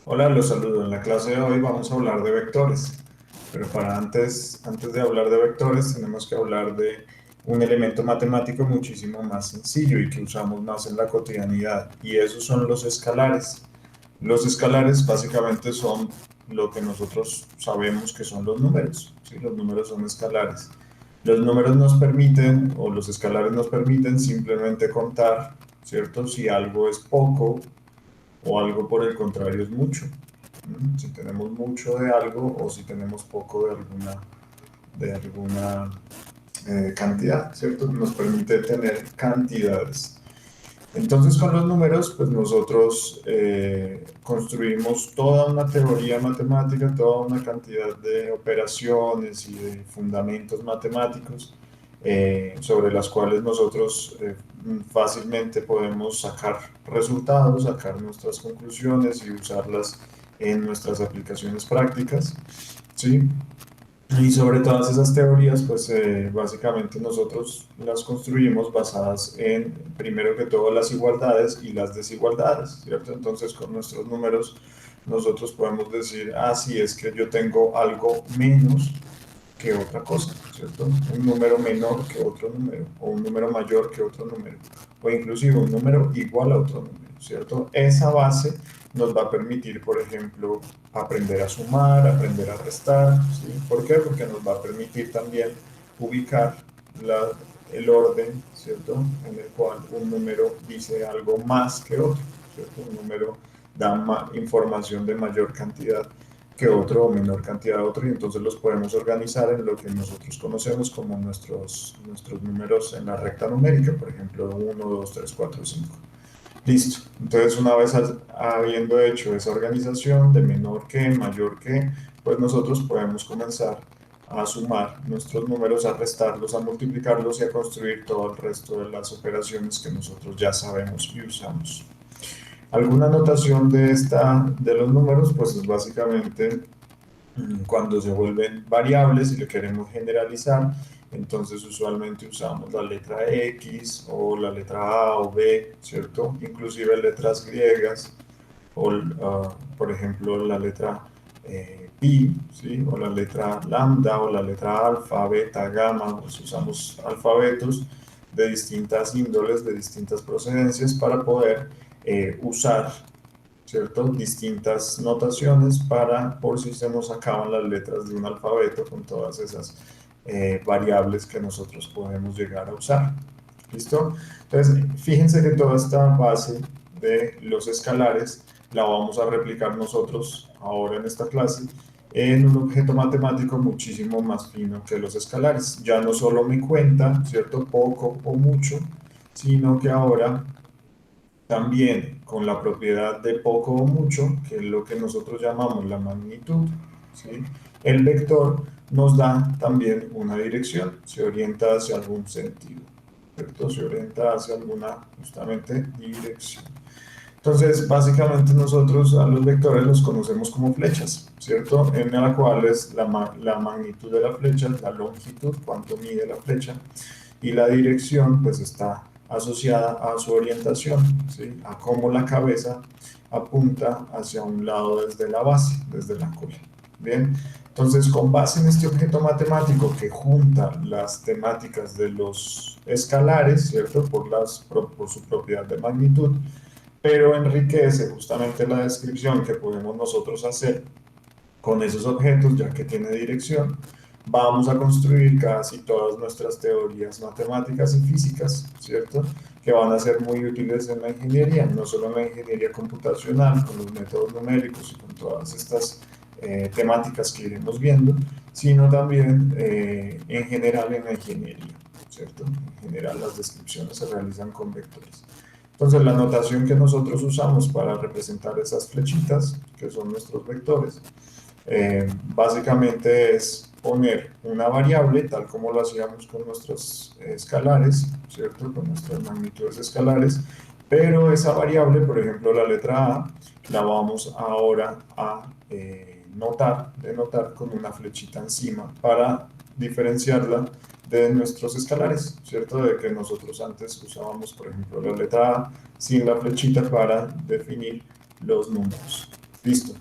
Hola, los saludo. En la clase de hoy vamos a hablar de vectores, pero antes de hablar de vectores tenemos que hablar de un elemento matemático muchísimo más sencillo y que usamos más en la cotidianidad, y esos son los escalares. Los escalares básicamente son lo que nosotros sabemos que son los números, ¿sí? Los números son escalares. Los números nos permiten, o los escalares nos permiten simplemente contar, ¿cierto? Si algo es poco o algo por el contrario es mucho. Si tenemos mucho de algo o si tenemos poco de alguna cantidad, ¿cierto? Nos permite tener cantidades. Entonces, con los números, pues nosotros construimos toda una teoría matemática, toda una cantidad de operaciones y de fundamentos matemáticos sobre las cuales nosotros fácilmente podemos sacar resultados, sacar nuestras conclusiones y usarlas en nuestras aplicaciones prácticas, ¿sí? Y sobre todas esas teorías, pues básicamente nosotros las construimos basadas en, primero que todo, las igualdades y las desigualdades, ¿cierto? Entonces, con nuestros números, nosotros podemos decir, ah, sí, es que yo tengo algo menos que otra cosa, ¿cierto? Un número menor que otro número, o un número mayor que otro número, o inclusive un número igual a otro número, ¿cierto? Esa base nos va a permitir, por ejemplo, aprender a sumar, aprender a restar, ¿sí? ¿Por qué? Porque nos va a permitir también ubicar la, el orden, ¿cierto? En el cual un número dice algo más que otro, ¿cierto? Un número da información de mayor cantidad que otro o menor cantidad de otro, y entonces los podemos organizar en lo que nosotros conocemos como nuestros números en la recta numérica, por ejemplo, uno 2 3 4 5. Listo. Entonces, una vez habiendo hecho esa organización de menor que, mayor que, pues nosotros podemos comenzar a sumar nuestros números, a restarlos, a multiplicarlos y a construir todo el resto de las operaciones que nosotros ya sabemos y usamos. Alguna notación de los números, pues es básicamente cuando se vuelven variables y le queremos generalizar, entonces usualmente usamos la letra X o la letra A o B, ¿cierto? Inclusive letras griegas o, por ejemplo, la letra pi, ¿sí? O la letra lambda o la letra alfa, beta, gamma, pues usamos alfabetos de distintas índoles, de distintas procedencias para poder usar, ¿cierto? Distintas notaciones para, por si se nos acaban las letras de un alfabeto, con todas esas variables que nosotros podemos llegar a usar. ¿Listo? Entonces, fíjense que toda esta base de los escalares la vamos a replicar nosotros ahora en esta clase en un objeto matemático muchísimo más fino que los escalares. Ya no solo me cuenta, ¿cierto? Poco o mucho, sino que ahora también con la propiedad de poco o mucho, que es lo que nosotros llamamos la magnitud, ¿sí? El vector nos da también una dirección, se orienta hacia algún sentido, ¿cierto? Se orienta hacia alguna justamente dirección. Entonces, básicamente nosotros a los vectores los conocemos como flechas, ¿cierto? En la cual es la magnitud de la flecha, la longitud, cuánto mide la flecha, y la dirección pues está asociada a su orientación, ¿sí? A cómo la cabeza apunta hacia un lado desde la base, desde la cola. Bien, entonces con base en este objeto matemático que junta las temáticas de los escalares, ¿cierto? Por su propiedad de magnitud, pero enriquece justamente la descripción que podemos nosotros hacer con esos objetos, ya que tiene dirección, vamos a construir casi todas nuestras teorías matemáticas y físicas, ¿cierto? Que van a ser muy útiles en la ingeniería, no solo en la ingeniería computacional, con los métodos numéricos y con todas estas temáticas que iremos viendo, sino también en general en la ingeniería, ¿cierto? En general las descripciones se realizan con vectores. Entonces, la notación que nosotros usamos para representar esas flechitas, que son nuestros vectores, básicamente es poner una variable, tal como lo hacíamos con nuestros escalares, ¿cierto? Con nuestras magnitudes escalares, pero esa variable, por ejemplo, la letra A, la vamos ahora a denotar con una flechita encima para diferenciarla de nuestros escalares, ¿cierto? De que nosotros antes usábamos, por ejemplo, la letra A sin la flechita para definir los números. Listo.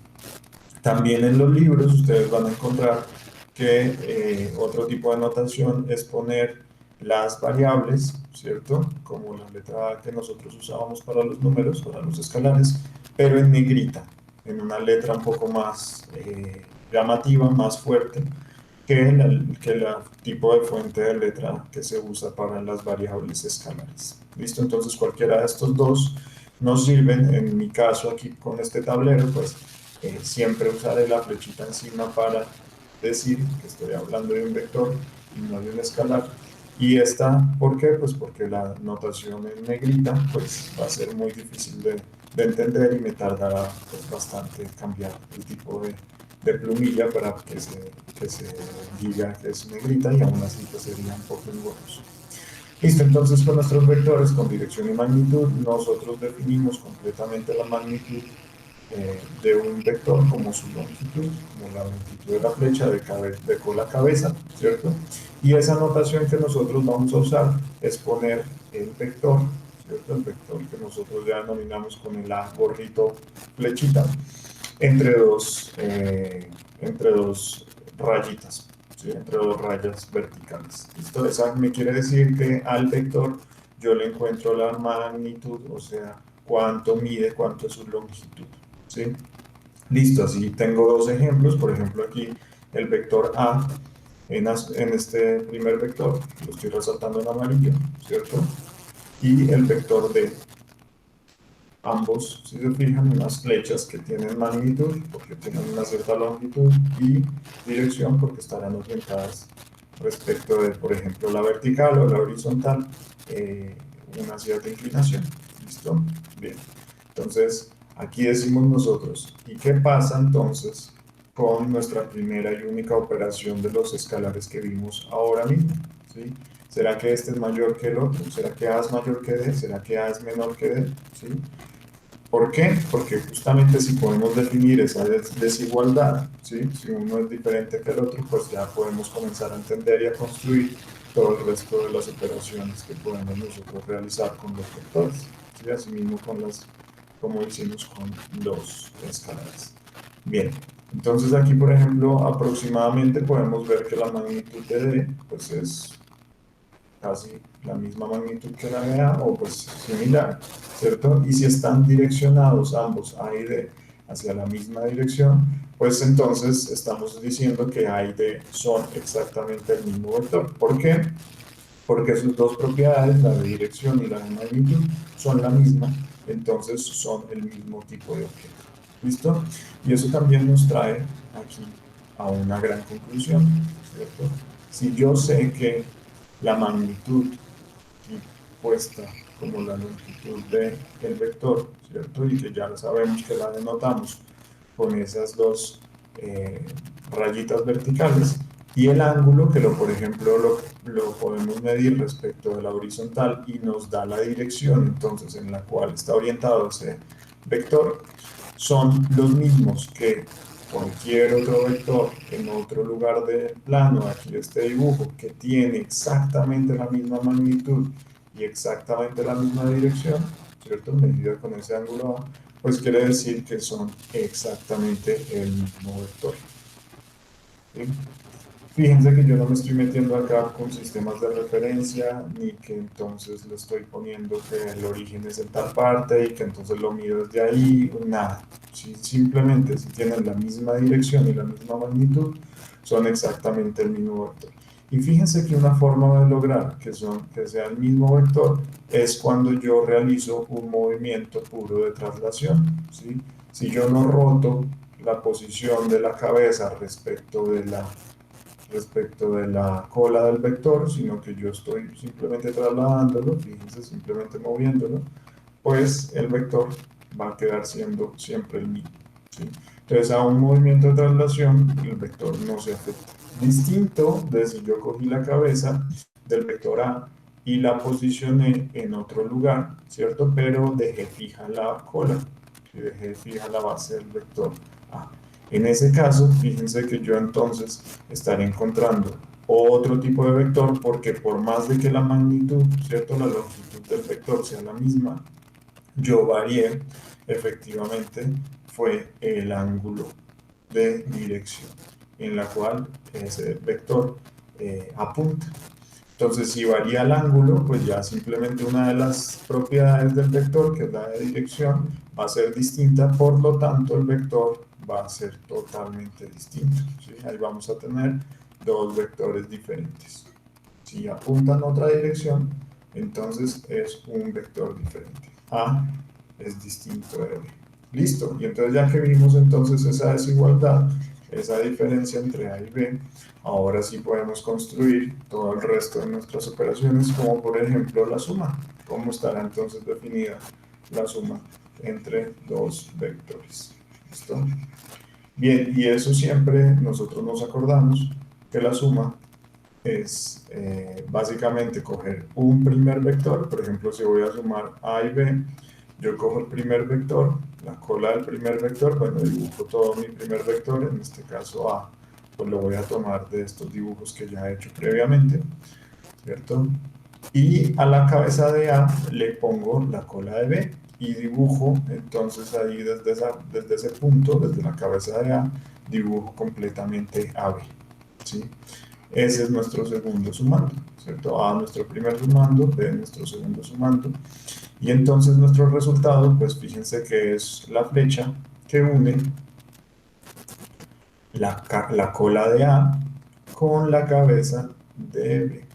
También en los libros ustedes van a encontrar que otro tipo de notación es poner las variables, ¿cierto? Como la letra A que nosotros usábamos para los números, para los escalares, pero en negrita, en una letra un poco más llamativa, más fuerte que la tipo de fuente de letra que se usa para las variables escalares. ¿Listo? Entonces cualquiera de estos dos nos sirven. En mi caso aquí con este tablero, pues siempre usaré la flechita encima para decir que estoy hablando de un vector y no de un escalar. Y esta, ¿por qué? Pues porque la notación en negrita pues va a ser muy difícil de entender y me tardará pues, bastante cambiar el tipo de plumilla para que se diga que es negrita y aún así pues sería un poco engorroso. Listo, entonces con nuestros vectores con dirección y magnitud nosotros definimos completamente la magnitud de un vector como su longitud, como la longitud de la flecha de cola a cabeza, ¿cierto? Y esa notación que nosotros vamos a usar es poner el vector, ¿cierto? El vector que nosotros ya denominamos con el A gorrito flechita, entre dos rayitas, ¿sí? Entre dos rayas verticales. ¿Listo? Esa me quiere decir que al vector yo le encuentro la magnitud, o sea, cuánto mide, cuánto es su longitud. ¿Sí? Listo, así tengo dos ejemplos. Por ejemplo, aquí el vector A en este primer vector, lo estoy resaltando en amarillo, ¿cierto? Y el vector D. Ambos, si se fijan, unas flechas que tienen magnitud porque tienen una cierta longitud y dirección porque estarán orientadas respecto de, por ejemplo, la vertical o la horizontal, una cierta inclinación. ¿Listo? Bien. Entonces, aquí decimos nosotros, ¿y qué pasa entonces con nuestra primera y única operación de los escalares que vimos ahora mismo? ¿Sí? ¿Será que este es mayor que el otro? ¿Será que A es mayor que D? ¿Será que A es menor que D? ¿Sí? ¿Por qué? Porque justamente si podemos definir esa desigualdad, ¿sí? Si uno es diferente que el otro, pues ya podemos comenzar a entender y a construir todo el resto de las operaciones que podemos nosotros realizar con los vectores, ¿sí? Asimismo como hicimos con los escalares. Bien, entonces aquí, por ejemplo, aproximadamente podemos ver que la magnitud de D pues es casi la misma magnitud que la de A o pues similar, ¿cierto? Y si están direccionados ambos A y D hacia la misma dirección, pues entonces estamos diciendo que A y D son exactamente el mismo vector. ¿Por qué? Porque sus dos propiedades, la de dirección y la de magnitud, son la misma, entonces son el mismo tipo de objeto. ¿Listo? Y eso también nos trae aquí a una gran conclusión, ¿cierto? Si yo sé que la magnitud aquí puesta como la longitud del vector, ¿cierto? Y que ya sabemos que la denotamos con esas dos eh, rayitas verticales, y el ángulo, que por ejemplo lo podemos medir respecto de la horizontal y nos da la dirección entonces en la cual está orientado ese vector, son los mismos que cualquier otro vector en otro lugar del plano, aquí de este dibujo, que tiene exactamente la misma magnitud y exactamente la misma dirección, ¿cierto? Medida con ese ángulo A, pues quiere decir que son exactamente el mismo vector. ¿Sí? Fíjense que yo no me estoy metiendo acá con sistemas de referencia, ni que entonces le estoy poniendo que el origen es en tal parte y que entonces lo mido desde ahí, nada. Sí, simplemente si tienen la misma dirección y la misma magnitud, son exactamente el mismo vector. Y fíjense que una forma de lograr que sea el mismo vector es cuando yo realizo un movimiento puro de traslación, ¿sí? Si yo no roto la posición de la cabeza respecto de la cola del vector, sino que yo estoy simplemente trasladándolo, fíjense, simplemente moviéndolo, pues el vector va a quedar siendo siempre el mismo, ¿sí? Entonces, a un movimiento de traslación, el vector no se afecta. Distinto de si yo cogí la cabeza del vector A y la posicioné en otro lugar, ¿cierto? Pero dejé fija la cola y dejé fija la base del vector A. En ese caso, fíjense que yo entonces estaré encontrando otro tipo de vector porque por más de que la magnitud, ¿cierto? La longitud del vector sea la misma, yo varié efectivamente fue el ángulo de dirección en la cual ese vector apunta. Entonces, si varía el ángulo, pues ya simplemente una de las propiedades del vector, que es la de dirección, va a ser distinta, por lo tanto el vector va a ser totalmente distinto, ¿sí? Ahí vamos a tener dos vectores diferentes. Si apuntan a otra dirección, entonces es un vector diferente. A es distinto de B. Listo, y entonces ya que vimos entonces esa desigualdad, esa diferencia entre A y B, ahora sí podemos construir todo el resto de nuestras operaciones, como por ejemplo la suma. ¿Cómo estará entonces definida la suma entre dos vectores? ¿Listo? Bien, y eso siempre nosotros nos acordamos que la suma es básicamente coger un primer vector. Por ejemplo, si voy a sumar A y B, yo cojo el primer vector, la cola del primer vector, bueno, dibujo todo mi primer vector, en este caso A, pues lo voy a tomar de estos dibujos que ya he hecho previamente, ¿cierto? Y a la cabeza de A le pongo la cola de B y dibujo, entonces ahí desde ese punto, desde la cabeza de A, dibujo completamente AB, ¿sí? Ese es nuestro segundo sumando, ¿cierto? A nuestro primer sumando, B nuestro segundo sumando. Y entonces nuestro resultado, pues fíjense que es la flecha que une la cola de A con la cabeza de B.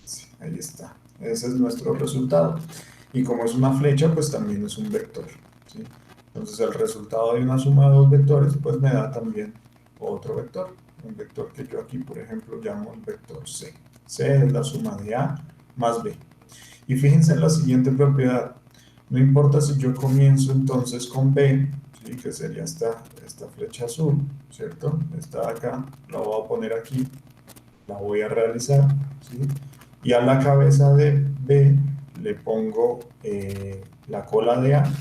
Sí, ahí está. Ese es nuestro resultado. Y como es una flecha, pues también es un vector, ¿sí? Entonces el resultado de una suma de dos vectores, pues me da también otro vector. Un vector que yo aquí, por ejemplo, llamo el vector C. C es la suma de A más B. Y fíjense en la siguiente propiedad. No importa si yo comienzo entonces con B, ¿sí? Que sería esta flecha azul, ¿cierto? Esta de acá, la voy a poner aquí, la voy a realizar, ¿sí? Y a la cabeza de B le pongo la cola de A, ¿sí?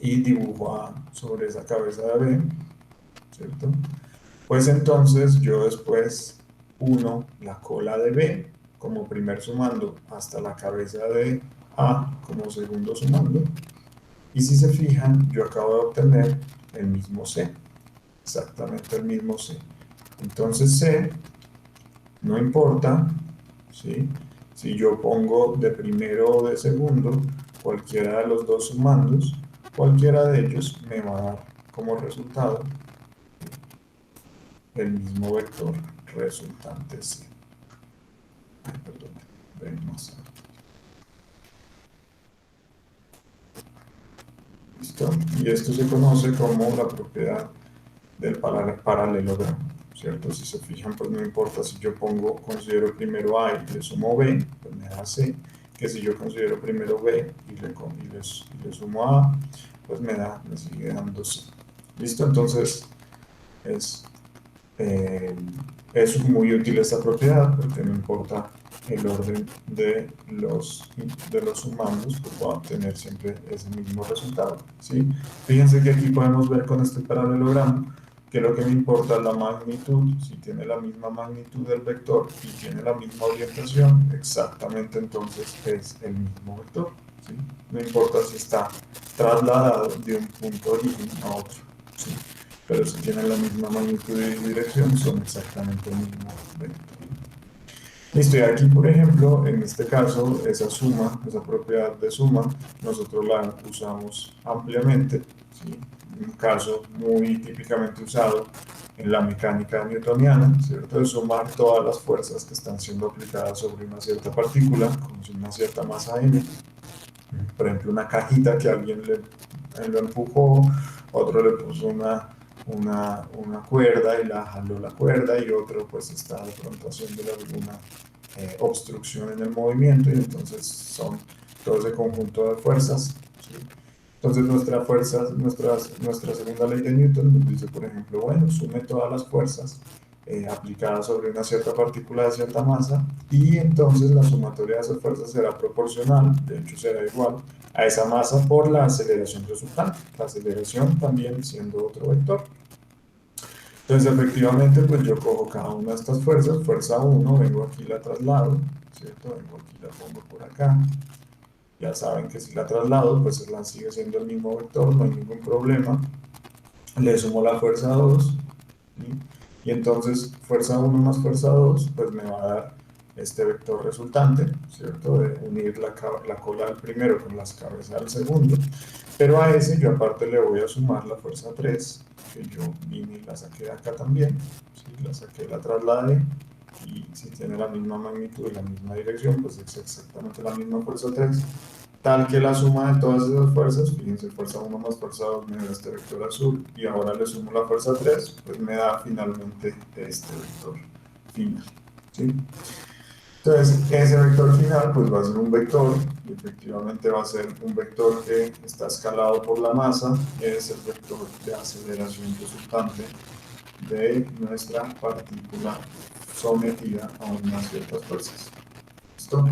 Y dibujo A sobre esa cabeza de B, ¿cierto? Pues entonces yo después uno la cola de B como primer sumando hasta la cabeza de A como segundo sumando. Y si se fijan, yo acabo de obtener el mismo C, exactamente el mismo C. Entonces C, no importa, ¿sí? Si yo pongo de primero o de segundo, cualquiera de los dos sumandos, cualquiera de ellos me va a dar como resultado el mismo vector resultante C. Ay, perdón, ven más alto. ¿Listo? Y esto se conoce como la propiedad del paralelogramo, ¿cierto? Si se fijan, pues no importa si yo considero primero A y le sumo B, pues me da C, que si yo considero primero B y le sumo A, pues me sigue dando C. ¿Listo? Entonces, es es muy útil esta propiedad porque no importa el orden de los sumandos, pues va a obtener siempre ese mismo resultado, ¿sí? Fíjense que aquí podemos ver con este paralelogramo que lo que me importa es la magnitud. Si tiene la misma magnitud del vector y tiene la misma orientación, exactamente entonces es el mismo vector, ¿sí? No importa si está trasladado de un punto de origen a otro, ¿sí? Pero si tienen la misma magnitud y dirección, son exactamente el mismo vector. Listo, y aquí, por ejemplo, en este caso, esa suma, esa propiedad de suma, nosotros la usamos ampliamente, ¿sí? Un caso muy típicamente usado en la mecánica newtoniana, ¿cierto? De sumar todas las fuerzas que están siendo aplicadas sobre una cierta partícula, como si una cierta masa m. Por ejemplo, una cajita que alguien lo empujó, otro le puso una cuerda y la jaló la cuerda, y otro pues está de pronto haciendo alguna obstrucción en el movimiento, y entonces son todo ese conjunto de fuerzas, ¿sí? Entonces nuestra segunda ley de Newton nos dice, por ejemplo, bueno, sume todas las fuerzas aplicadas sobre una cierta partícula de cierta masa, y entonces la sumatoria de esas fuerzas será proporcional, de hecho será igual a esa masa por la aceleración resultante, la aceleración también siendo otro vector. Entonces, efectivamente, pues yo cojo cada una de estas fuerzas, fuerza 1, vengo aquí, la traslado, ¿cierto? Vengo aquí, la pongo por acá, Ya saben que si la traslado, pues la sigue siendo el mismo vector, no hay ningún problema. Le sumo la fuerza 2, ¿sí? Y entonces fuerza 1 más fuerza 2 pues me va a dar este vector resultante, ¿cierto? De unir la cola del primero con las cabezas del segundo. Pero a ese yo aparte le voy a sumar la fuerza 3 que yo vine y la saqué de acá también, ¿sí? La saqué, la trasladé, y si tiene la misma magnitud y la misma dirección, pues es exactamente la misma fuerza 3 tal que la suma de todas esas fuerzas, fíjense, fuerza 1 más fuerza 2 me da este vector azul, y ahora le sumo la fuerza 3 pues me da finalmente este vector final, ¿sí? Entonces, ese vector final pues va a ser un vector, y efectivamente va a ser un vector que está escalado por la masa, es el vector de aceleración resultante de nuestra partícula sometida a unas ciertas fuerzas. ¿Listo?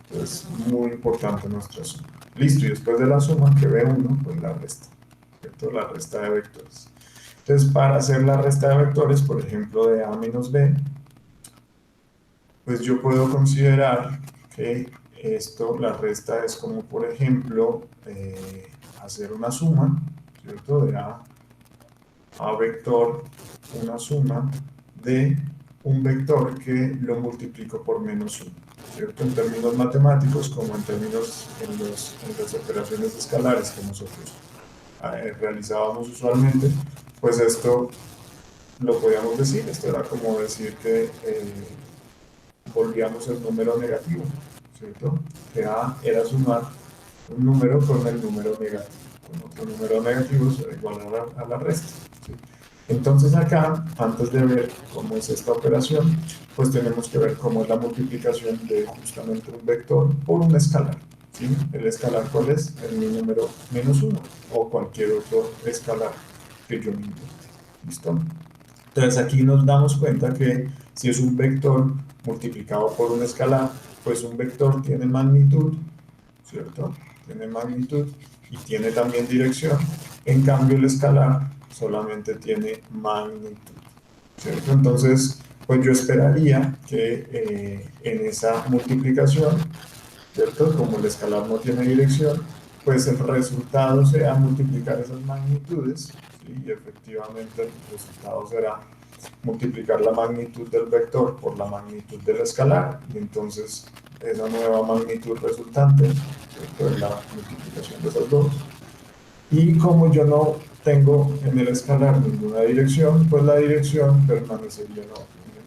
Entonces, muy importante nuestra suma. Listo, y después de la suma que ve uno, pues la resta, ¿cierto? La resta de vectores. Entonces, para hacer la resta de vectores, por ejemplo, de A menos B, pues yo puedo considerar que esto, la resta es como, por ejemplo, hacer una suma, ¿cierto? De A vector, una suma de un vector que lo multiplico por menos 1, ¿cierto? En términos matemáticos, como en términos en las operaciones escalares que nosotros realizábamos usualmente, pues esto lo podíamos decir, esto era como decir que volvíamos el número negativo, ¿cierto? Que A era sumar un número con el número negativo, con otro número negativo será igual a la resta, ¿sí? Entonces acá, antes de ver cómo es esta operación, pues tenemos que ver cómo es la multiplicación de justamente un vector por un escalar, ¿sí? ¿El escalar cuál es? El mi número menos 1 o cualquier otro escalar que yo me invente, ¿listo? Entonces aquí nos damos cuenta que si es un vector multiplicado por un escalar, pues un vector tiene magnitud, ¿cierto? Tiene magnitud y tiene también dirección. En cambio el escalar solamente tiene magnitud, ¿cierto? Entonces, pues yo esperaría que en esa multiplicación, ¿cierto? Como el escalar no tiene dirección, pues el resultado sea multiplicar esas magnitudes, ¿sí? Y efectivamente el resultado será multiplicar la magnitud del vector por la magnitud del escalar, y entonces esa nueva magnitud resultante, ¿cierto? Es la multiplicación de esas dos. Y como yo no tengo en el escalar ninguna dirección, pues la dirección permanecería, no,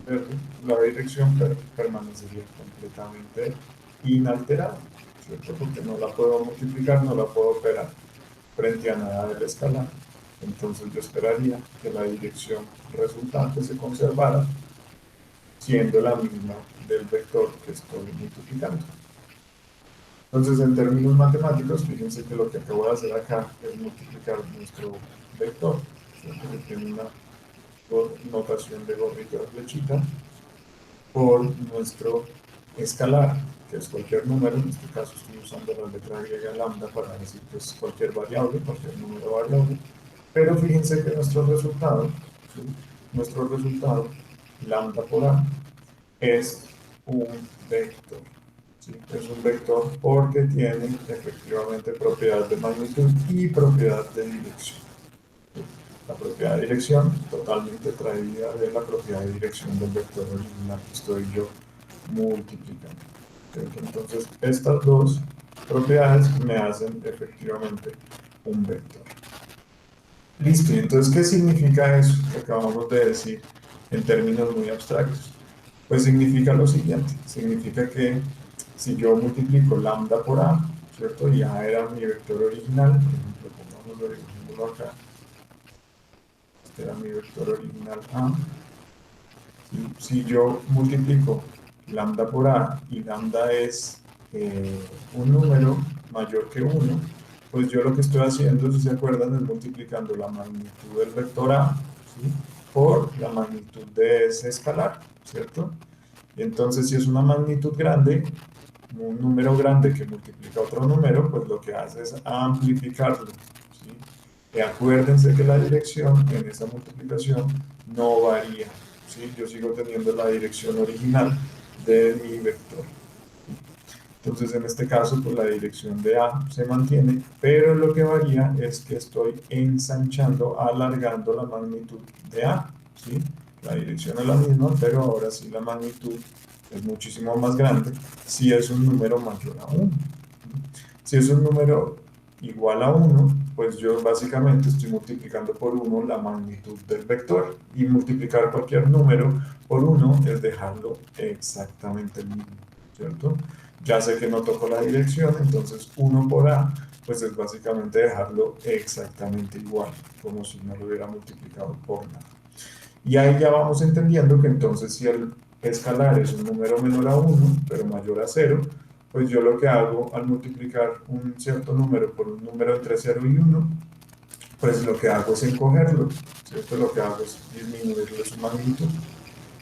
en el verde, la dirección permanecería completamente inalterada, ¿cierto? Porque no la puedo multiplicar, no la puedo operar frente a nada del escalar. Entonces yo esperaría que la dirección resultante se conservara siendo la misma del vector que estoy multiplicando. Entonces, en términos matemáticos, fíjense que lo que acabo de hacer acá es multiplicar nuestro vector, ¿cierto? Que tiene una notación de gorrito de flechita, por nuestro escalar, que es cualquier número. En este caso estoy usando la letra griega lambda para decir que es cualquier variable, cualquier número variable. Pero fíjense que nuestro resultado, ¿sí? Nuestro resultado, lambda por a, es un vector. ¿Sí? Es un vector porque tiene efectivamente propiedad de magnitud y propiedad de dirección. ¿Sí? La propiedad de dirección totalmente traída de la propiedad de dirección del vector original que estoy yo multiplicando. ¿Sí? Entonces, estas dos propiedades me hacen efectivamente un vector. Listo, y entonces, ¿qué significa eso que acabamos de decir en términos muy abstractos? Pues significa lo siguiente, significa que si yo multiplico lambda por a, ¿cierto? Y a era mi vector original, por ejemplo, pongámoslo acá, este era mi vector original a, si yo multiplico lambda por a y lambda es un número mayor que 1, pues yo lo que estoy haciendo, si se acuerdan, es multiplicando la magnitud del vector a, ¿sí? Por la magnitud de ese escalar, ¿cierto? Y entonces si es una magnitud grande, un número grande que multiplica otro número, pues lo que hace es amplificarlo, ¿sí? Y acuérdense que la dirección en esa multiplicación no varía, ¿sí? Yo sigo teniendo la dirección original de mi vector. Entonces, en este caso, pues la dirección de A se mantiene, pero lo que varía es que estoy ensanchando, alargando la magnitud de A, ¿sí? La dirección es la misma, pero ahora sí la magnitud es muchísimo más grande si es un número mayor a 1. Si es un número igual a 1, pues yo básicamente estoy multiplicando por 1 la magnitud del vector. Y multiplicar cualquier número por 1 es dejarlo exactamente el mismo, ¿cierto? Ya sé que no toco la dirección, entonces 1 por A, pues es básicamente dejarlo exactamente igual, como si no lo hubiera multiplicado por nada. Y ahí ya vamos entendiendo que entonces si el escalar es un número menor a 1, pero mayor a 0, pues yo lo que hago al multiplicar un cierto número por un número entre 0 y 1, pues lo que hago es encogerlo, ¿cierto? Lo que hago es disminuirle su magnitud.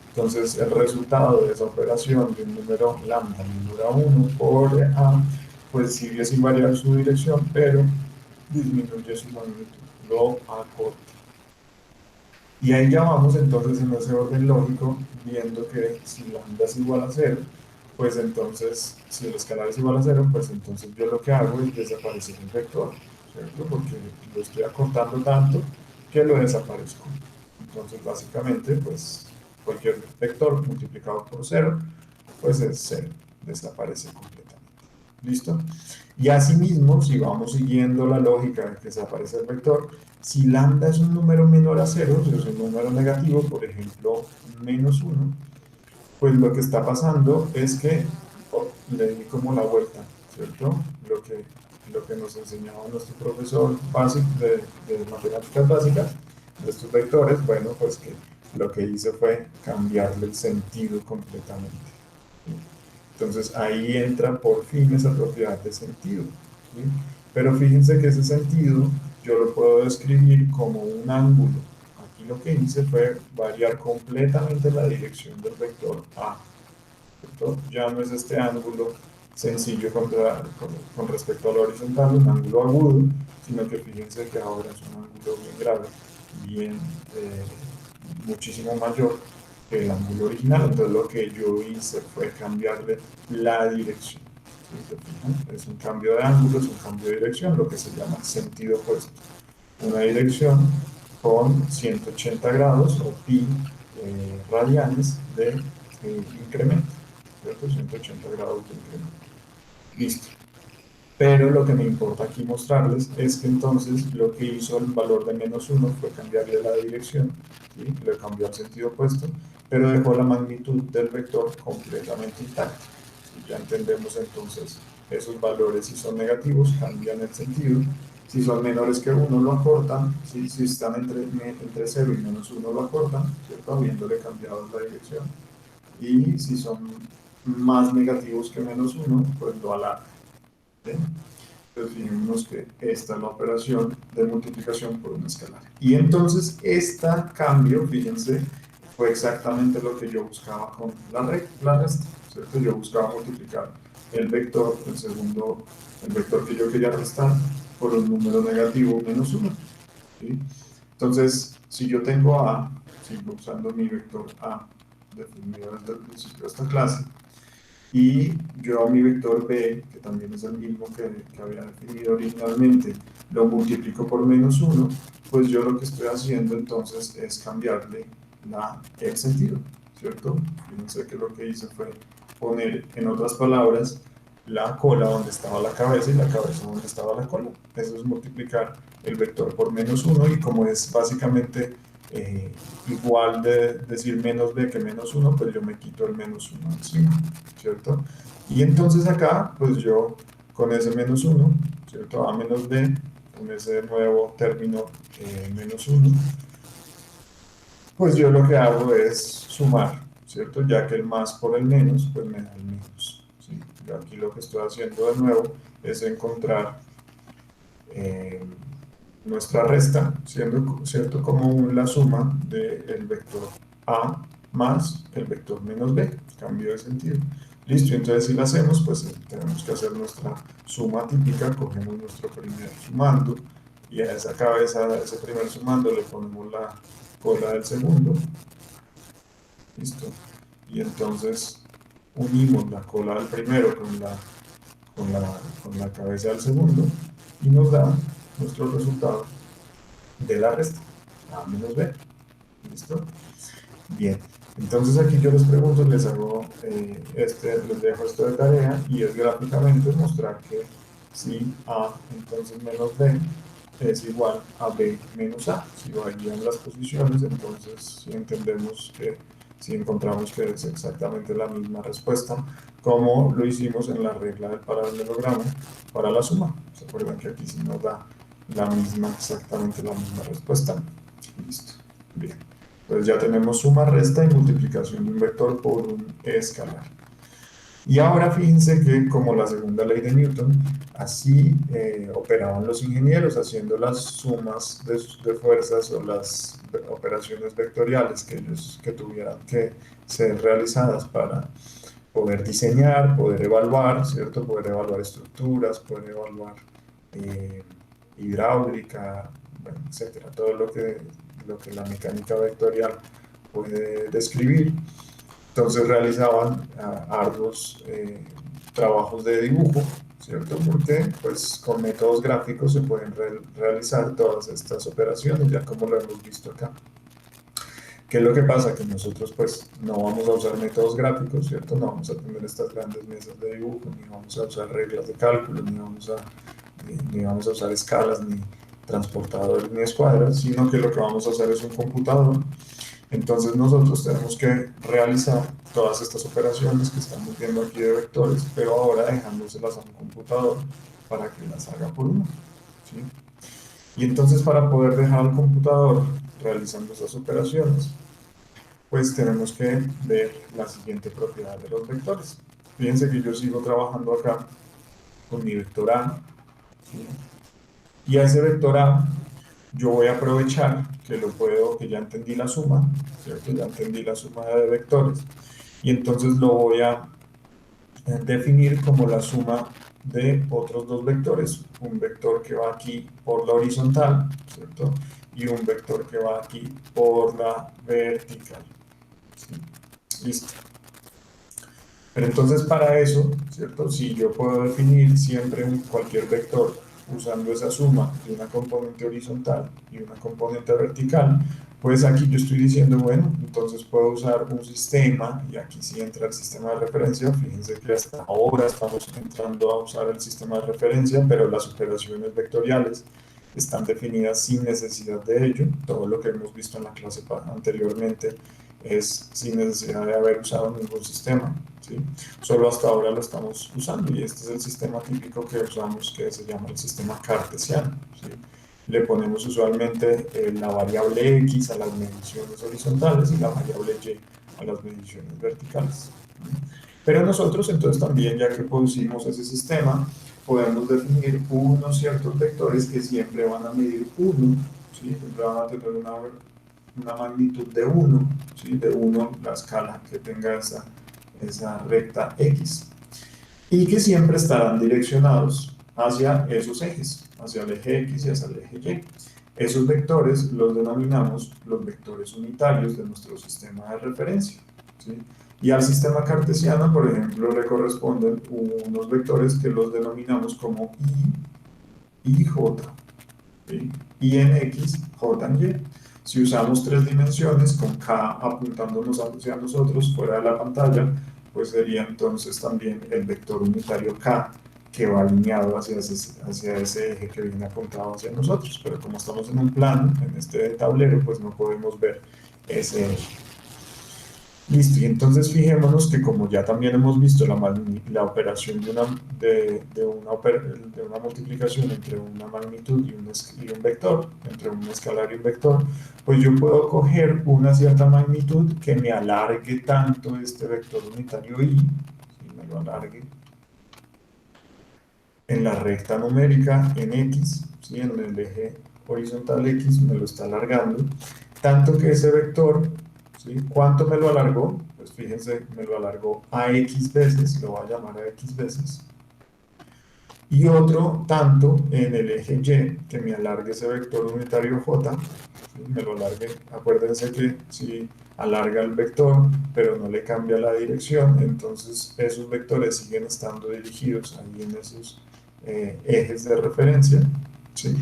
Entonces el resultado de esa operación de un número lambda menor a 1 por A, pues sigue sin variar su dirección, pero disminuye su magnitud, lo acorta. Y ahí ya vamos entonces en ese orden lógico, viendo que si lambda es igual a 0, pues entonces, si el escalar es igual a 0, pues entonces yo lo que hago es desaparecer el vector, ¿cierto? Porque lo estoy acortando tanto que lo desaparezco. Entonces, básicamente, pues cualquier vector multiplicado por 0, pues es 0, desaparece completamente. ¿Listo? Y asimismo, si vamos siguiendo la lógica de que desaparece el vector, si lambda es un número menor a 0, si es un número negativo, por ejemplo, menos 1, pues lo que está pasando es que le di como la vuelta, ¿cierto? Lo que nos enseñaba nuestro profesor básico de matemáticas básicas, de estos vectores, bueno, pues que lo que hice fue cambiarle el sentido completamente. Entonces ahí entra por fin esa propiedad de sentido, ¿sí? Pero fíjense que ese sentido yo lo puedo describir como un ángulo. Aquí lo que hice fue variar completamente la dirección del vector A, ¿cierto? Ya no es este ángulo sencillo con respecto al horizontal, un ángulo agudo, sino que fíjense que ahora es un ángulo bien grave, bien muchísimo mayor que el ángulo original. Entonces lo que yo hice fue cambiarle la dirección. ¿Sí? Es un cambio de ángulo, es un cambio de dirección, lo que se llama sentido opuesto. Una dirección con 180 grados o pi radianes de incremento, ¿cierto? 180 grados de incremento. Listo. Pero lo que me importa aquí mostrarles es que entonces lo que hizo el valor de menos 1 fue cambiarle la dirección, ¿sí? Le cambió al sentido opuesto, pero dejó la magnitud del vector completamente intacta. Ya entendemos entonces esos valores, si son negativos, cambian el sentido. Si son menores que 1, lo acortan. Si están entre 0 y menos 1, lo acortan, ¿cierto? Habiéndole cambiado la dirección. Y si son más negativos que menos 1, pues lo alargan. ¿Sí? Entonces fijémonos que esta es la operación de multiplicación por un escalar. Y entonces este cambio, fíjense, fue exactamente lo que yo buscaba con la resta, ¿cierto? Yo buscaba multiplicar el vector, el vector que yo quería restar, por un número negativo menos 1. ¿Sí? Entonces, si yo tengo A, sigo usando mi vector A, definido desde el principio de esta clase, y yo a mi vector B, que también es el mismo que había definido originalmente, lo multiplico por menos 1, pues yo lo que estoy haciendo entonces es cambiarle el sentido, ¿cierto? Fíjense que lo que hice fue poner, en otras palabras, la cola donde estaba la cabeza y la cabeza donde estaba la cola. Eso es multiplicar el vector por menos 1 y como es básicamente igual de decir menos b que menos 1, pues yo me quito el menos 1 encima, ¿cierto? Y entonces acá, pues yo con ese menos 1, ¿cierto? A menos b, con ese nuevo término menos 1, pues yo lo que hago es sumar, ¿cierto? Ya que el más por el menos, pues me da el menos, ¿sí? Yo aquí lo que estoy haciendo de nuevo es encontrar eh, nuestra resta, siendo, ¿cierto? Como la suma del vector A más el vector menos B, cambio de sentido. Listo, entonces si lo hacemos, pues tenemos que hacer nuestra suma típica, cogemos nuestro primer sumando y a esa cabeza, a ese primer sumando le ponemos la cola del segundo. Listo. Y entonces unimos la cola del primero con la con la cabeza del segundo y nos da nuestro resultado de la resta, A menos B. ¿Listo? Bien. Entonces aquí yo les pregunto, les hago les dejo esto de tarea y es gráficamente mostrar que si A entonces menos B es igual a B menos A. Si varían las posiciones, entonces si entendemos que, si encontramos que es exactamente la misma respuesta, como lo hicimos en la regla del paralelogramo para la suma. ¿Se acuerdan que aquí sí nos da la misma, exactamente la misma respuesta? Listo. Bien. Entonces ya tenemos suma, resta y multiplicación de un vector por un escalar. Y ahora fíjense que como la segunda ley de Newton, así operaban los ingenieros haciendo las sumas de fuerzas o las operaciones vectoriales que tuvieran que ser realizadas para poder diseñar, poder evaluar, ¿cierto? Poder evaluar estructuras, poder evaluar eh, hidráulica, bueno, etcétera, todo lo que la mecánica vectorial puede describir. Entonces realizaban arduos trabajos de dibujo, ¿cierto? Porque pues con métodos gráficos se pueden realizar todas estas operaciones, ya como lo hemos visto acá. ¿Qué es lo que pasa? Que nosotros pues no vamos a usar métodos gráficos, ¿cierto? No vamos a tener estas grandes mesas de dibujo, ni vamos a usar reglas de cálculo, ni vamos a usar escalas, ni transportadores, ni escuadras, sino que lo que vamos a hacer es un computador. Entonces nosotros tenemos que realizar todas estas operaciones que estamos viendo aquí de vectores, pero ahora dejándoselas a un computador para que las haga por uno, ¿sí? Y entonces para poder dejar al computador realizando esas operaciones, pues tenemos que ver la siguiente propiedad de los vectores. Fíjense que yo sigo trabajando acá con mi vector A, ¿sí? Y a ese vector A yo voy a aprovechar que ya entendí la suma, ¿cierto? Ya entendí la suma de vectores, y entonces lo voy a definir como la suma de otros dos vectores, un vector que va aquí por la horizontal, ¿cierto? Y un vector que va aquí por la vertical, ¿sí? Listo. Pero entonces para eso, ¿cierto? Si yo puedo definir siempre cualquier vector usando esa suma de una componente horizontal y una componente vertical, pues aquí yo estoy diciendo, bueno, entonces puedo usar un sistema, y aquí sí entra el sistema de referencia. Fíjense que hasta ahora estamos entrando a usar el sistema de referencia, pero las operaciones vectoriales están definidas sin necesidad de ello. Todo lo que hemos visto en la clase anteriormente es sin necesidad de haber usado ningún sistema, ¿sí? Solo hasta ahora lo estamos usando, y este es el sistema típico que usamos, que se llama el sistema cartesiano, ¿sí? Le ponemos usualmente la variable x a las mediciones horizontales y la variable y a las mediciones verticales. Pero nosotros entonces también, ya que pusimos ese sistema, podemos definir unos ciertos vectores que siempre van a medir 1, ¿sí? Siempre van a tener una magnitud de 1, ¿sí? De 1 la escala que tenga esa recta X, y que siempre estarán direccionados hacia esos ejes, hacia el eje X y hacia el eje Y. Esos vectores los denominamos los vectores unitarios de nuestro sistema de referencia, ¿sí? Y al sistema cartesiano, por ejemplo, le corresponden unos vectores que los denominamos como I y J, ¿sí? I en X, J en Y. Si usamos tres dimensiones con K apuntándonos hacia nosotros fuera de la pantalla, pues sería entonces también el vector unitario K, que va alineado hacia ese eje que viene apuntado hacia nosotros. Pero como estamos en un plano, en este tablero, pues no podemos ver ese eje. Listo, y entonces fijémonos que como ya también hemos visto la operación de una multiplicación entre una magnitud y un vector, entre un escalar y un vector, pues yo puedo coger una cierta magnitud que me alargue tanto este vector unitario y me lo alargue en la recta numérica en X, ¿sí? En el eje horizontal X me lo está alargando, tanto que ese vector, ¿sí? ¿Cuánto me lo alargó? Pues fíjense, me lo alargó a X veces, lo voy a llamar a X veces, y otro tanto en el eje Y, que me alargue ese vector unitario J, ¿sí? Me lo alargue. Acuérdense que si alarga el vector, pero no le cambia la dirección, entonces esos vectores siguen estando dirigidos ahí en esos ejes de referencia, ¿sí?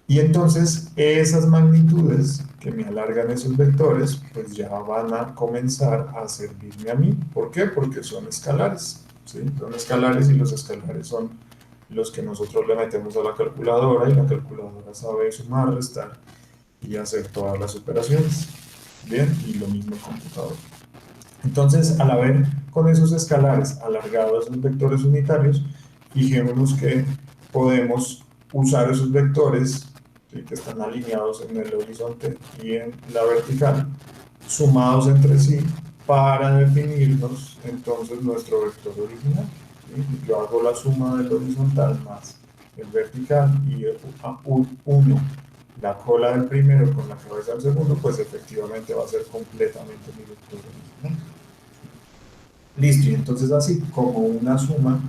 Y entonces esas magnitudes que me alargan esos vectores, pues ya van a comenzar a servirme a mí. ¿Por qué? Porque son escalares, ¿sí? Son escalares y los escalares son los que nosotros le metemos a la calculadora y la calculadora sabe sumar, restar y hacer todas las operaciones. Bien, y lo mismo el computador. Entonces, al haber con esos escalares alargados esos vectores unitarios, fijémonos que podemos usar esos vectores, ¿sí?, que están alineados en el horizonte y en la vertical, sumados entre sí, para definirnos entonces nuestro vector original, ¿sí? Yo hago la suma del horizontal más el vertical y el 1, la cola del primero con la cabeza del segundo, pues efectivamente va a ser completamente mi vector original. Listo, y entonces así como una suma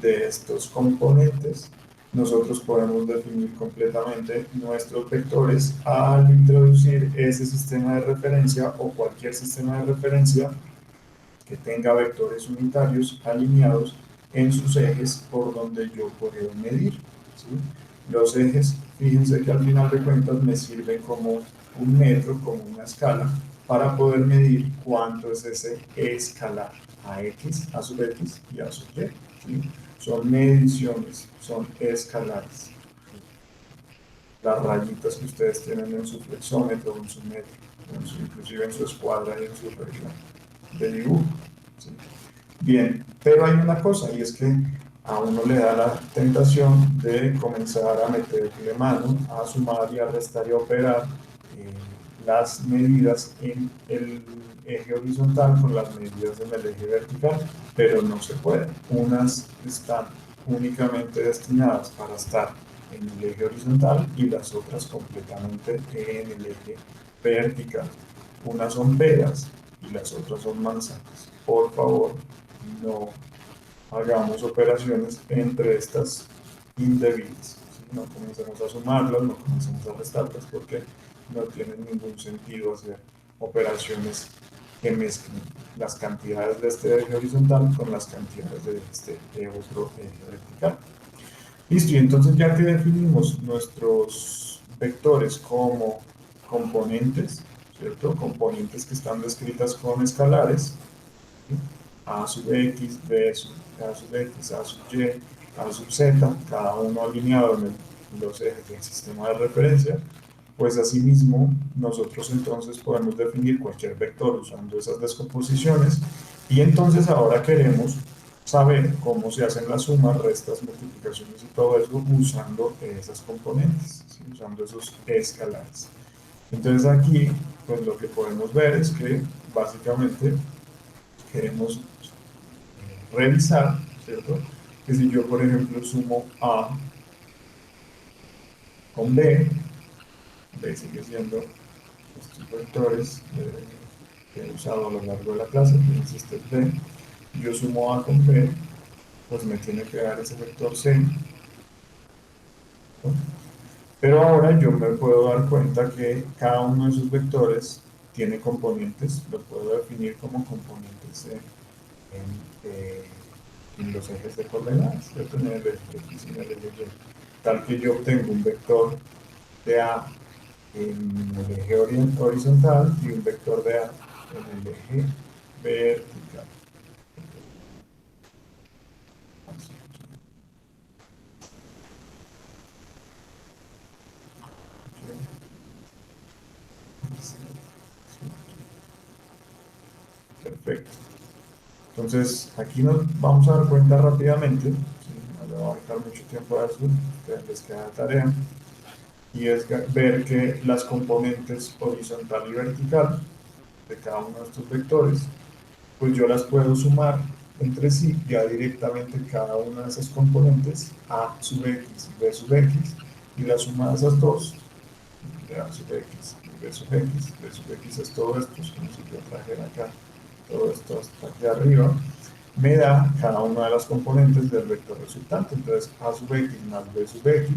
de estos componentes, nosotros podemos definir completamente nuestros vectores al introducir ese sistema de referencia o cualquier sistema de referencia que tenga vectores unitarios alineados en sus ejes por donde yo puedo medir, ¿sí? Los ejes, fíjense que al final de cuentas me sirven como un metro, como una escala, para poder medir cuánto es ese escalar a x, a sub x y a sub y, ¿sí? Son mediciones, son escalares. Las rayitas que ustedes tienen en su flexómetro, en su metro, inclusive en su escuadra y en su regla de dibujo, ¿sí? Bien, pero hay una cosa y es que a uno le da la tentación de comenzar a meterle mano, a sumar y a restar y a operar las medidas en el eje horizontal con las medidas en el eje vertical, pero no se puede. Unas están únicamente destinadas para estar en el eje horizontal y las otras completamente en el eje vertical. Unas son peras y las otras son manzanas. Por favor, no hagamos operaciones entre estas indebidas, ¿sí? No comencemos a sumarlas, no comencemos a restarlas, porque no tiene ningún sentido hacer operaciones que mezclen las cantidades de este eje horizontal con las cantidades de este otro eje vertical. Listo, y entonces ya que definimos nuestros vectores como componentes, ¿cierto? Componentes que están descritas con escalares, ¿sí? A sub x, b sub, a sub x, a sub y, a sub z, cada uno alineado en los ejes del sistema de referencia, pues asimismo nosotros entonces podemos definir cualquier vector usando esas descomposiciones y entonces ahora queremos saber cómo se hacen las sumas, restas, multiplicaciones y todo eso usando esas componentes, ¿sí? Usando esos escalares. Entonces aquí pues lo que podemos ver es que básicamente queremos revisar, ¿cierto? Que si yo, por ejemplo, sumo A con B sigue siendo estos vectores que he usado a lo largo de la clase, entonces este es B, yo sumo A con B, pues me tiene que dar ese vector C, ¿no? Pero ahora yo me puedo dar cuenta que cada uno de esos vectores tiene componentes, los puedo definir como componentes en los ejes de coordenadas, ¿cierto? En el eje X y en el eje Y. Tal que yo obtengo un vector de A en el eje horizontal y un vector de A en el eje vertical. Perfecto. Entonces, aquí nos vamos a dar cuenta rápidamente, ¿sí? No le va a quitar mucho tiempo a eso, ustedes les queda tarea, y es ver que las componentes horizontal y vertical de cada uno de estos vectores, pues yo las puedo sumar entre sí ya directamente cada una de esas componentes, A sub x, B sub x, y la suma de esas dos, de A sub x y B sub x, B sub x es todo esto, es como si yo trajera acá todo esto hasta aquí arriba, me da cada una de las componentes del vector resultante. Entonces, a sub x más b sub x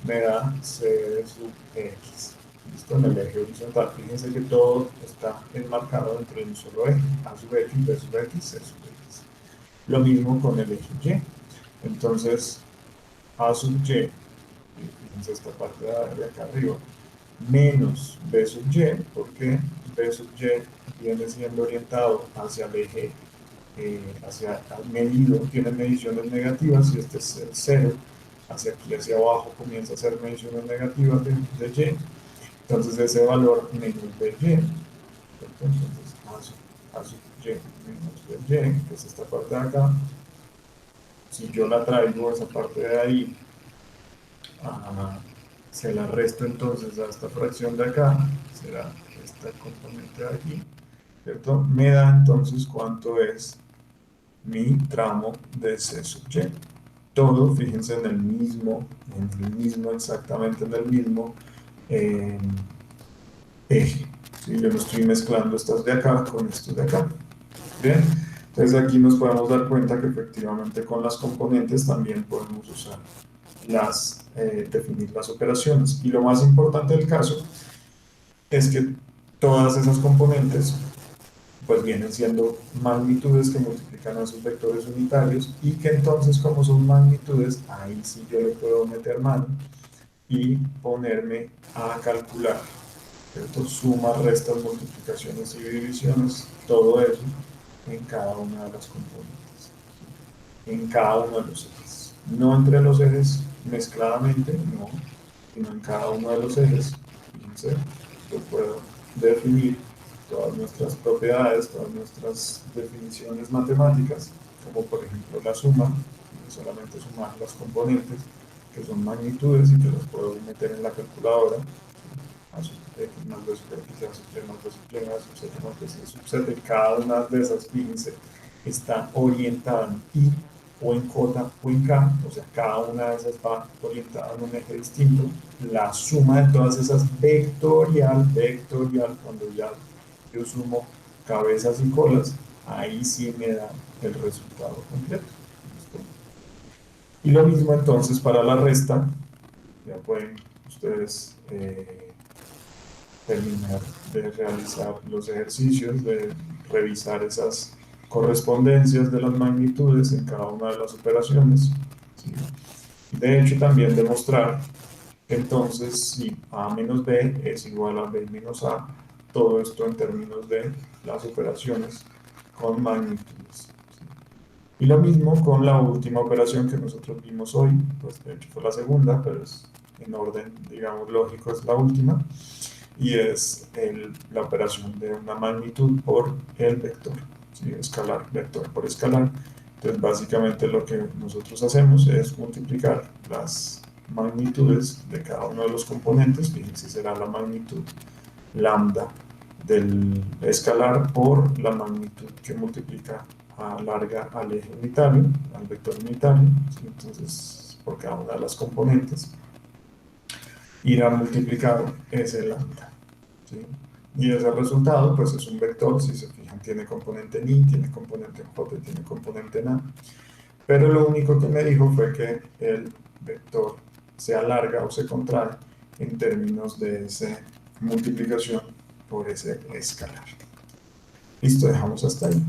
me da c de sub x. ¿Listo? En el eje horizontal. Fíjense que todo está enmarcado dentro de un solo eje. A sub x, b sub x, c sub x. Lo mismo con el eje y. Entonces, a sub y, fíjense esta parte de acá arriba, menos b sub y, porque b sub y viene siendo orientado hacia el eje, hacia el medido, tiene mediciones negativas, y este es el 0, hacia aquí, hacia abajo, comienza a hacer mediciones negativas de y, entonces ese valor menos de y, entonces a sub y menos de y, que es esta parte de acá, si yo la traigo, esa parte de ahí, se la resto entonces a esta fracción de acá, será esta componente de aquí, ¿cierto? Me da entonces cuánto es mi tramo de C sub y. Todo, fíjense, exactamente en el mismo eje. ¿Sí? Yo no estoy mezclando estas de acá con estos de acá. Bien, entonces aquí nos podemos dar cuenta que efectivamente con las componentes también podemos usar definir las operaciones. Y lo más importante del caso es que todas esas componentes pues vienen siendo magnitudes que multiplican a sus vectores unitarios, y que entonces, como son magnitudes, ahí sí yo le puedo meter mano y ponerme a calcular, ¿cierto? Sumas, restas, multiplicaciones y divisiones, todo eso en cada una de las componentes, en cada uno de los ejes. No entre los ejes mezcladamente, no, sino en cada uno de los ejes. Fíjense, yo puedo definir todas nuestras propiedades, todas nuestras definiciones matemáticas, como por ejemplo la suma, solamente sumar las componentes, que son magnitudes, y que las puedo meter en la calculadora, a sub x más b sub x, a sub y más b sub y, a sub z más b sub z, y cada una de esas, fíjense, está orientada en y, o en j, o en k, o sea, cada una de esas va orientada en un eje distinto. La suma de todas esas vectorial, cuando ya yo sumo cabezas y colas, ahí sí me da el resultado completo. ¿Listo? Y lo mismo entonces para la resta, ya pueden ustedes terminar de realizar los ejercicios, de revisar esas correspondencias de las magnitudes en cada una de las operaciones, ¿sí? De hecho, también demostrar que entonces si a menos b es igual a b menos a, todo esto en términos de las operaciones con magnitudes, ¿sí? Y lo mismo con la última operación que nosotros vimos hoy, pues de hecho fue la segunda, pero es en orden, digamos, lógico, es la última, y es la operación de una magnitud por el vector, ¿sí? Escalar, vector por escalar. Entonces, básicamente lo que nosotros hacemos es multiplicar las magnitudes de cada uno de los componentes. Fíjense, será la magnitud lambda del escalar por la magnitud que multiplica a larga al eje unitario, al vector unitario, ¿sí? Entonces, por cada una de las componentes irá multiplicado ese lambda, ¿sí? Y ese resultado, pues es un vector, si se fijan, tiene componente en i, tiene componente en j, tiene componente en a. Pero lo único que me dijo fue que el vector se alarga o se contrae en términos de esa multiplicación por ese escalar. Listo, dejamos hasta ahí.